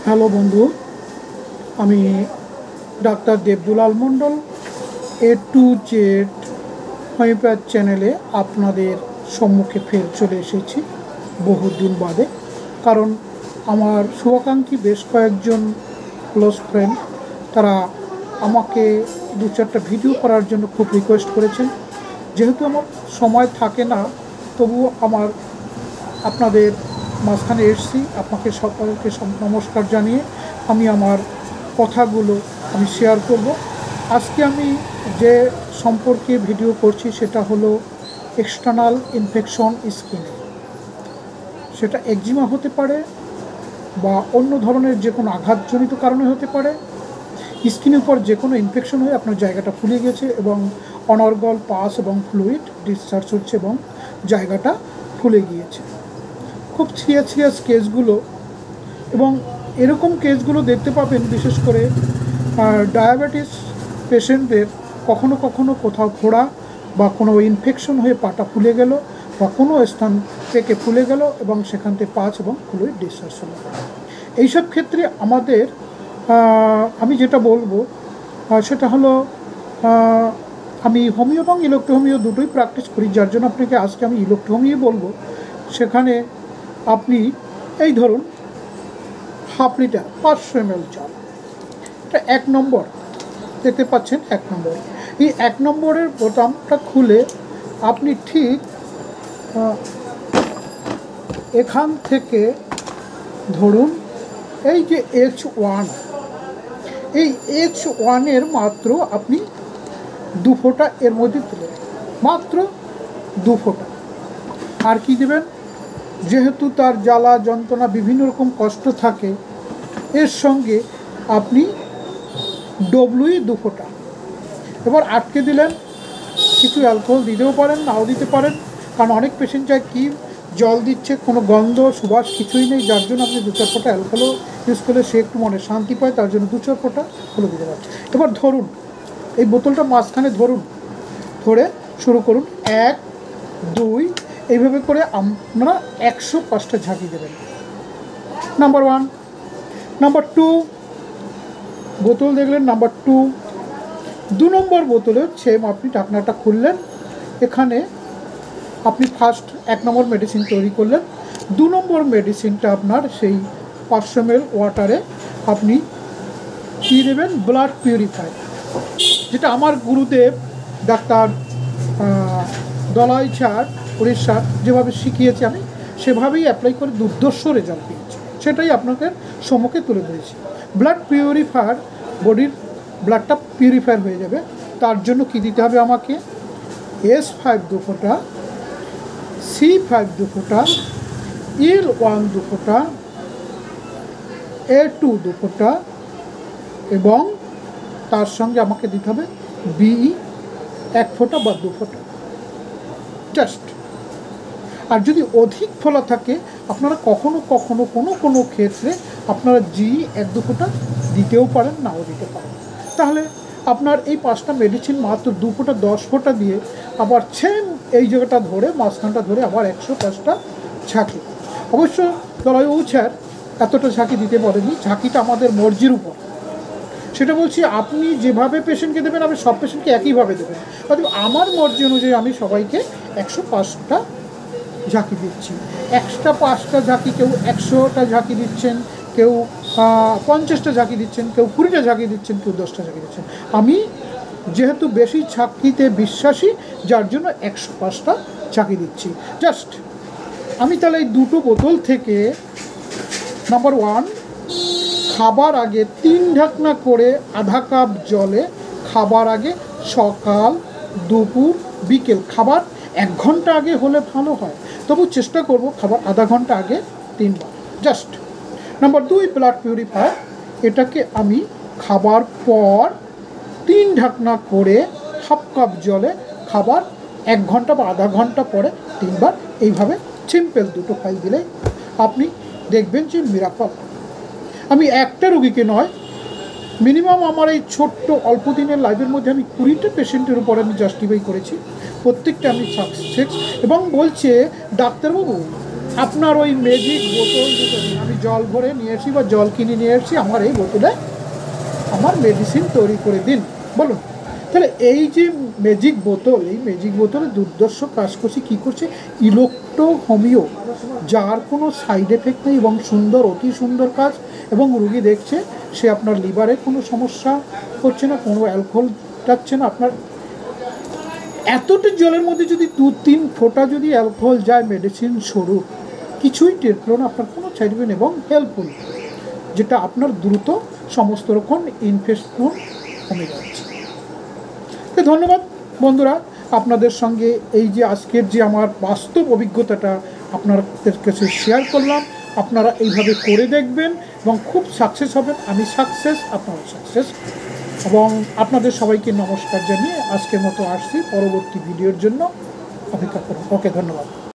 Hello বন্ধু, আমি doctor Debdulal Mondal A to Z homeopath চ্যানেলে আপনাদের সম্মুখে ফের চলে এসেছি বহুদিন বাদে। কারণ আমার শুভাকাঙ্ক্ষী বেশ কয়েকজন ক্লোজ ফ্রেন্ড তারা আমাকে দু চারটা ভিডিও করার জন্য খুব রিকোয়েস্ট করেছেন। যেহেতু আমার সময় থাকে না, তবুও আমার আপনাদের মাঝখানে এসেছি। আপনাকে সকলকে নমস্কার জানিয়ে আমি আমার কথাগুলো শেয়ার করব। আজকে আমি যে সম্পর্কে ভিডিও করছি সেটা হলো এক্সটার্নাল ইনফেকশন স্কিনে। সেটা একজিমা হতে পারে বা অন্য ধরনের যে কোনো আঘাতজনিত কারণে হতে পারে। স্কিনের উপর যে কোনো ইনফেকশন হয়ে আপনার জায়গাটা ফুলে গেছে এবং অনর্গল পাস এবং ফ্লুইড ডিসচার্জ হচ্ছে এবং জায়গাটা ফুলে গিয়েছে। খুব সিরিয়াস কেসগুলো, এবং এরকম কেসগুলো দেখতে পাবেন বিশেষ করে ডায়াবেটিস পেশেন্টদের। কখনো কখনো কোথাও ফোড়া বা কোনো ইনফেকশন হয়ে পাটা ফুলে গেল বা কোনো স্থান থেকে ফুলে গেল এবং সেখান থেকে পাঁচ এবং ফ্লুইড ডিসচার্জ হলো। এইসব ক্ষেত্রে আমাদের আমি যেটা বলবো সেটা হলো, আমি হোমিও এবং ইলেকট্রোহোমিও দুটোই প্র্যাকটিস করি, যার জন্য আপনাকে আজকে আমি ইলেকট্রোহোমিও বলবো। সেখানে আপনি এই ধরুন হাফ লিটার 500 ml জল, এটা 1 নম্বর দেখতে পাচ্ছেন। 1 নম্বর, এই 1 নম্বরের বোতামটা খুলে আপনি ঠিক এখান থেকে ধরুন এই যে H1, এই H1-এর মাত্র আপনি 2 ফোঁটা এর মধ্যে দিলেন, মাত্র 2 ফোঁটা। আর কি দেবেন? যেহেতু তার জ্বালা যন্ত্রণা বিভিন্ন রকম কষ্ট থাকে, এর সঙ্গে আপনি ডব্লুই 2 ফোঁটা। এবার আটকে দিলেন। কিছু অ্যালকোহল দিতেও পারেন, নাও দিতে পারেন, কারণ অনেক পেশেন্ট চায় কি জল দিচ্ছে কোনো গন্ধ সুবাস কিছুই নেই, যার জন্য আপনি 2-4 ফোঁটা অ্যালকোহলও ইউজ করলে সে একটু মনে শান্তি পায়, তার জন্য 2-4 ফোঁটা হলো দিতে পারেন। এবার ধরুন এই বোতলটা মাঝখানে ধরুন, ধরে শুরু করুন 1, 2, এইভাবে করে আপনারা 105টা ঝাঁকি দেবেন। নাম্বার 1। নাম্বার 2 বোতল দেখলেন, নাম্বার 2। 2 নম্বর বোতলে সেম আপনি ঢাকনাটা খুললেন। এখানে আপনি ফার্স্ট 1 নম্বর মেডিসিন তৈরি করলেন। 2 নম্বর মেডিসিনটা আপনার সেই 500 ml ওয়াটারে আপনি কী দেবেন? ব্লাড পিউরিফায়ার, যেটা আমার গুরুদেব ডাক্তার দলাই স্যার উড়িষ্যার যেভাবে শিখিয়েছি আমি সেভাবেই অ্যাপ্লাই করে দুর্ধর্ষ রেজাল্ট পেয়েছি, সেটাই আপনাদের সম্মুখে তুলে ধরেছি। ব্লাড পিউরিফায়ার, বডির ব্লাডটা পিউরিফায়ার হয়ে যাবে। তার জন্য কি দিতে হবে আমাকে? S5 2 ফোঁটা, C5 2 ফোঁটা, L1 2 ফোঁটা, A2 2 ফোঁটা, এবং তার সঙ্গে আমাকে দিতে হবে BE 1 ফোঁটা বা 2 ফোঁটা জাস্ট। আর যদি অধিক ফোলা থাকে আপনারা কখনো কখনো কোনো ক্ষেত্রে আপনারা GE 1-2 ফোঁটা দিতেও পারেন, নাও দিতে পারেন। তাহলে আপনার এই 5টা মেডিসিন মাত্র 2 ফোঁটা 10 ফোঁটা দিয়ে আবার সেম এই জায়গাটা ধরে মাঝখানটা ধরে আবার 105টা ঝাঁকি। অবশ্য দলাইবাবু স্যার এতটা ঝাঁকি দিতে বলেনি, ঝাঁকিটা আমাদের মর্জির উপর। সেটা বলছি আপনি যেভাবে পেশেন্টকে দেবেন আপনি সব পেশেন্টকে একইভাবে দেবেন। অর্থাৎ আমার মর্জি অনুযায়ী আমি সবাইকে 105টা ঝাঁকি দিচ্ছি। এক্সট্রা 5টা ঝাঁকি, কেউ 100টা ঝাঁকি দিচ্ছেন, কেউ 50টা ঝাঁকি দিচ্ছেন, কেউ 20টা ঝাঁকি দিচ্ছেন, কেউ 10টা ঝাঁকি দিচ্ছেন। আমি যেহেতু বেশি ঝাঁকিতে বিশ্বাসী, যার জন্য 105টা ঝাঁকি দিচ্ছি জাস্ট। আমি তাহলে এই 2টো বোতল থেকে নাম্বার 1, খাবার আগে 3 ঢাকনা করে আধা কাপ জলে, খাবার আগে সকাল, দুপুর, বিকেল। খাবার 1 ঘন্টা আগে হলে ভালো হয়, তবু চেষ্টা করব খাবার আধা ঘন্টা আগে 3 বার জাস্ট। নাম্বার 2 ব্লাড পিউরিফায়ার, এটাকে আমি খাবার পর 3 ঢাকনা করে হাফ কাপ জলে, খাবার 1 ঘন্টা বা আধা ঘন্টা পরে 3 বার, এইভাবে সিম্পল 2টো ফাইল দিলেই আপনি দেখবেন যে মিরাকল। আমি একটা রুগীকে নয়, মিনিমাম আমার এই ছোট্ট অল্প দিনের লাইফের মধ্যে আমি 20টা পেশেন্টের উপর আমি জাস্টিফাই করেছি। প্রত্যেকটা আমি সাকসেস। এবং বলছে ডাক্তারবাবু আপনার ওই ম্যাজিক বোতল দুটো দিন, আমি জল ভরে নিয়ে এসি বা জল কিনে নিয়ে এসি, আমার এই বোতলে আমার মেডিসিন তৈরি করে দিন, বলুন। তাহলে এই যে ম্যাজিক বোতল, এই ম্যাজিক বোতলে দুর্দর্শ কাজ করছে, কী করছে, ইলেকট্রো হোমিও, যার কোনো সাইড এফেক্ট নেই এবং সুন্দর, অতি সুন্দর কাজ। এবং রুগী দেখছে সে আপনার লিভারে কোনো সমস্যা হচ্ছে না, কোনো অ্যালকোহল যাচ্ছে না। আপনার এতটা জলের মধ্যে যদি 2-3 ফোঁটা যদি অ্যালকোহল যায় মেডিসিন স্বরূপ, কিছুই টের পেল না, আপনার কোনো সাইড এফেক্ট এবং হেল্পফুল, যেটা আপনার দ্রুত সমস্ত রকম ইনফেকশন কমে যাচ্ছে। তো ধন্যবাদ বন্ধুরা, আপনাদের সঙ্গে এই যে আজকের যে আমার বাস্তব অভিজ্ঞতাটা আপনাদের কাছে শেয়ার করলাম। আপনারা এইভাবে করে দেখবেন এবং খুব সাকসেস হবেন। আমি সাকসেস, আপনারা সাকসেস। এবং আপনাদের সবাইকে নমস্কার জানিয়ে আজকের মতো আসছি, পরবর্তী ভিডিওর জন্য অপেক্ষা করুন। ওকে, ধন্যবাদ।